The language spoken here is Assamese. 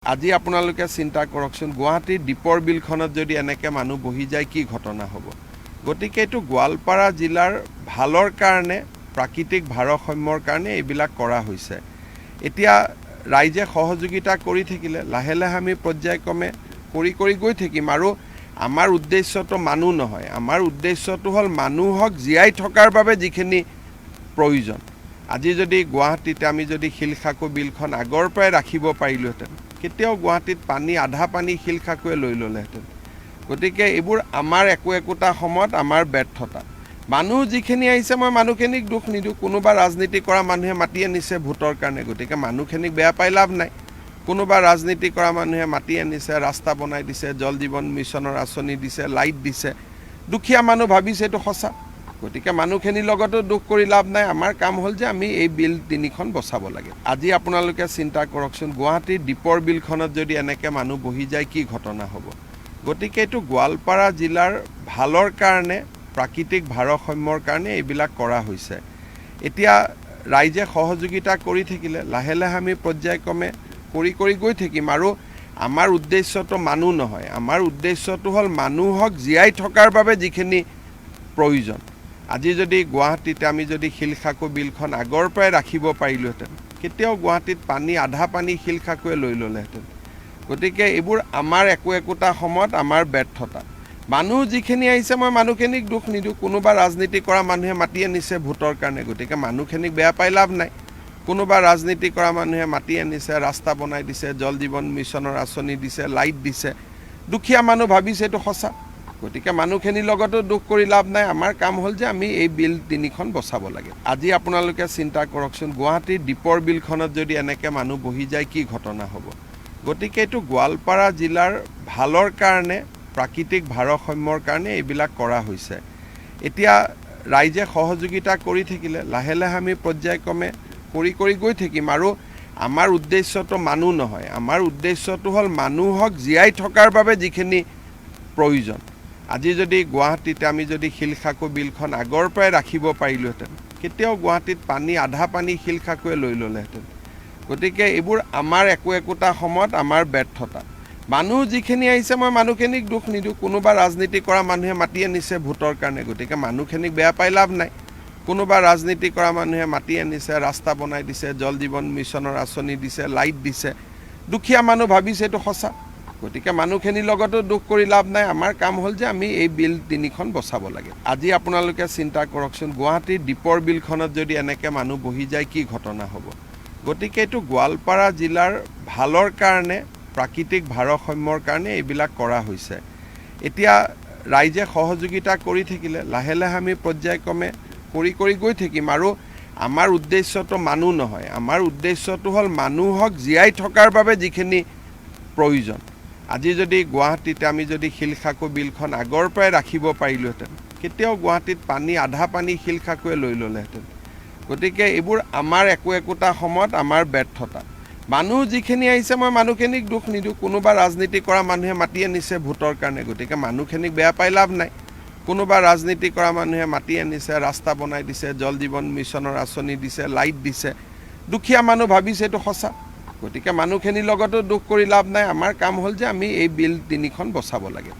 আজি আপোনালোকে চিন্তা কৰকচোন গুৱাহাটীৰ দীপৰ বিলখনত যদি এনেকে মানুহ বহি যায় কি ঘটনা হ'ব গতিকে এটো গোৱালপাৰা জিলাৰ ভালৰ কাৰণে প্ৰাকৃতিক ভাৰসাম্যৰ কাৰণে এইবিলাক কৰা হৈছে এতিয়া ৰাইজে সহযোগিতা কৰি থাকিলে লাহে লাহে আমি পৰ্যায়ক্ৰমে কৰি গৈ থাকিম আৰু আমাৰ উদ্দেশ্যটো মানুহ নহয় আমাৰ উদ্দেশ্যটো হ'ল মানুহক জীয়াই থকাৰ বাবে যিখিনি প্ৰয়োজন আজি যদি গুৱাহাটীতে আমি যদি শিলখাকু বিলখন আগৰ পৰাই ৰাখিব পাৰিলোহেঁতেন কেতিয়াও গুৱাহাটীত পানী আধা পানী শিলখাকুৱে লৈ ল'লেহেঁতেন গতিকে এইবোৰ আমাৰ একোটা সময়ত আমাৰ ব্যৰ্থতা মানুহ যিখিনি আহিছে মই মানুহখিনিক দুখ নিদিওঁ কোনোবা ৰাজনীতি কৰা মানুহে মাতি আনিছে ভোটৰ কাৰণে গতিকে মানুহখিনিক বেয়া পাই লাভ নাই কোনোবা ৰাজনীতি কৰা মানুহে মাতি আনিছে ৰাস্তা বনাই দিছে জল জীৱন মিছনৰ আঁচনি দিছে লাইট দিছে দুখীয়া মানুহ ভাবিছে এইটো সঁচা গতিকে মানুহখিনিৰ লগতো দুখ কৰি লাভ নাই আমাৰ কাম হ'ল যে আমি এই বিল তিনিখন বচাব লাগে আজি আপোনালোকে চিন্তা কৰকচোন গুৱাহাটীৰ দীপৰ বিলখনত যদি এনেকে মানুহ বহি যায় কি ঘটনা হ'ব গতিকে এটো গোৱালপাৰা জিলাৰ ভালৰ কাৰণে প্ৰাকৃতিক ভাৰসাম্যৰ কাৰণে এইবিলাক কৰা হৈছে এতিয়া ৰাইজে সহযোগিতা কৰি থাকিলে লাহে লাহে আমি পৰ্যায়ক্ৰমে কৰি গৈ থাকিম আৰু আমাৰ উদ্দেশ্যটো মানুহ নহয় আমাৰ উদ্দেশ্যটো হ'ল মানুহক জীয়াই থকাৰ বাবে যিখিনি প্ৰয়োজন আজি যদি গুৱাহাটীতে আমি যদি শিলখাকু বিলখন আগৰ পৰাই ৰাখিব পাৰিলোহেঁতেন কেতিয়াও গুৱাহাটীত পানী আধা পানী শিলখাকুৱে লৈ ল'লেহেঁতেন গতিকে এইবোৰ আমাৰ একোটা সময়ত আমাৰ ব্যৰ্থতা মানুহ যিখিনি আহিছে মই মানুহখিনিক দুখ নিদিওঁ কোনোবা ৰাজনীতি কৰা মানুহে মাতি আনিছে ভোটৰ কাৰণে গতিকে মানুহখিনিক বেয়া পাই লাভ নাই কোনোবা ৰাজনীতি কৰা মানুহে মাতি আনিছে ৰাস্তা বনাই দিছে জল জীৱন মিছনৰ আঁচনি দিছে লাইট দিছে দুখীয়া মানুহ ভাবিছে এইটো সঁচা গতিকে মানুহখিনিৰ লগতো দুখ কৰি লাভ নাই আমাৰ কাম হ'ল যে আমি এই বিল তিনিখন বচাব লাগে আজি আপোনালোকে চিন্তা কৰকচোন গুৱাহাটীৰ দীপৰ বিলখনত যদি এনেকে মানুহ বহি যায় কি ঘটনা হ'ব গতিকে এটো গোৱালপাৰা জিলাৰ ভালৰ কাৰণে প্ৰাকৃতিক ভাৰসাম্যৰ কাৰণে এইবিলাক কৰা হৈছে এতিয়া ৰাইজে সহযোগিতা কৰি থাকিলে লাহে লাহে আমি পৰ্যায়ক্ৰমে কৰি গৈ থাকিম আৰু আমাৰ উদ্দেশ্যটো মানুহ নহয় আমাৰ উদ্দেশ্যটো হ'ল মানুহক জীয়াই থকাৰ বাবে যিখিনি প্ৰয়োজন আজি যদি গুৱাহাটীতে আমি যদি শিলখাকু বিলখন আগৰ পৰাই ৰাখিব পাৰিলোহেঁতেন কেতিয়াও গুৱাহাটীত পানী আধা পানী শিলখাকুৱে লৈ ল'লেহেঁতেন গতিকে এইবোৰ আমাৰ একোটা সময়ত আমাৰ ব্যৰ্থতা মানুহ যিখিনি আহিছে মই মানুহখিনিক দুখ নিদিওঁ কোনোবা ৰাজনীতি কৰা মানুহে মাতি আনিছে ভোটৰ কাৰণে গতিকে মানুহখিনিক বেয়া পাই লাভ নাই কোনোবা ৰাজনীতি কৰা মানুহে মাতি আনিছে ৰাস্তা বনাই দিছে জল জীৱন মিছনৰ আঁচনি দিছে লাইট দিছে দুখীয়া মানুহ ভাবিছে এইটো সঁচা গতিকে মানুহখিনিৰ লগতো দুখ কৰি লাভ নাই আমাৰ কাম হ'ল যে আমি এই বিল তিনিখন বচাব লাগে আজি আপোনালোকে চিন্তা কৰকচোন গুৱাহাটীৰ দীপৰ বিলখনত যদি এনেকে মানুহ বহি যায় কি ঘটনা হ'ব গতিকে এটো গোৱালপাৰা জিলাৰ ভালৰ কাৰণে প্ৰাকৃতিক ভাৰসাম্যৰ কাৰণে এইবিলাক কৰা হৈছে এতিয়া ৰাইজে সহযোগিতা কৰি থাকিলে লাহে লাহে আমি পৰ্যায়ক্ৰমে কৰি গৈ থাকিম আৰু আমাৰ উদ্দেশ্যটো মানুহ নহয় আমাৰ উদ্দেশ্যটো হ'ল মানুহক জীয়াই থকাৰ বাবে যিখিনি প্ৰয়োজন আজি যদি গুৱাহাটীতে আমি যদি শিলখাকু বিলখন আগৰ পৰাই ৰাখিব পাৰিলোহেঁতেন কেতিয়াও গুৱাহাটীত পানী আধা পানী শিলখাকুৱে লৈ ল'লেহেঁতেন গতিকে এইবোৰ আমাৰ একোটা সময়ত আমাৰ ব্যৰ্থতা মানুহ যিখিনি আহিছে মই মানুহখিনিক দুখ নিদিওঁ কোনোবা ৰাজনীতি কৰা মানুহে মাতি আনিছে ভোটৰ কাৰণে গতিকে মানুহখিনিক বেয়া পাই লাভ নাই কোনোবা ৰাজনীতি কৰা মানুহে মাতি আনিছে ৰাস্তা বনাই দিছে জল জীৱন মিছনৰ আঁচনি দিছে লাইট দিছে দুখীয়া মানুহ ভাবিছে এইটো সঁচা গতিকে মানুহখিনিৰ লগতো দুখ কৰি লাভ নাই আমাৰ কাম হ'ল যে আমি এই বিল তিনিখন বচাব লাগে